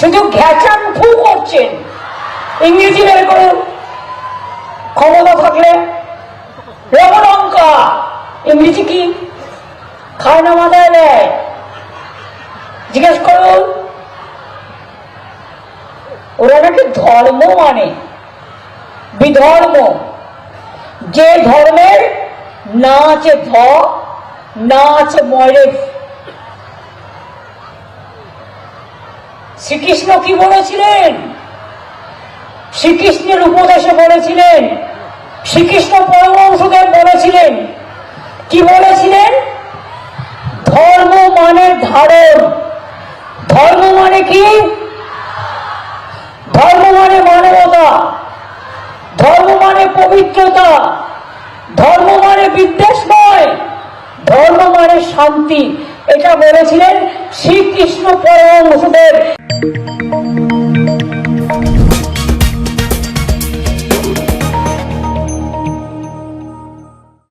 শুধু ঘ্যাচান ফু করছেন। ইংরেজি বের করুন, ক্ষমতা থাকলে। লবণঙ্কা ইংরেজি কি? খায় না মাথায় দেয়? জিজ্ঞেস করুন। ওরা নাকি ধর্ম মানে বিধর্ম, যে ধর্মের না আছে ধ না আছে মরে। শ্রীকৃষ্ণ কি বলেছিলেন? শ্রীকৃষ্ণের উপদেশে বলেছিলেন, শ্রীকৃষ্ণ পরমহংসদেব বলেছিলেন, কি বলেছিলেন? ধর্ম মানে ধারণ। ধর্ম মানে কি? ধর্ম মানে মানবতা, ধর্ম মানে পবিত্রতা, ধর্ম মানে বিদ্বেষ নয়, ধর্ম মানে শান্তি। এটা বলেছিলেন শ্রীকৃষ্ণ পরমহংসদেব।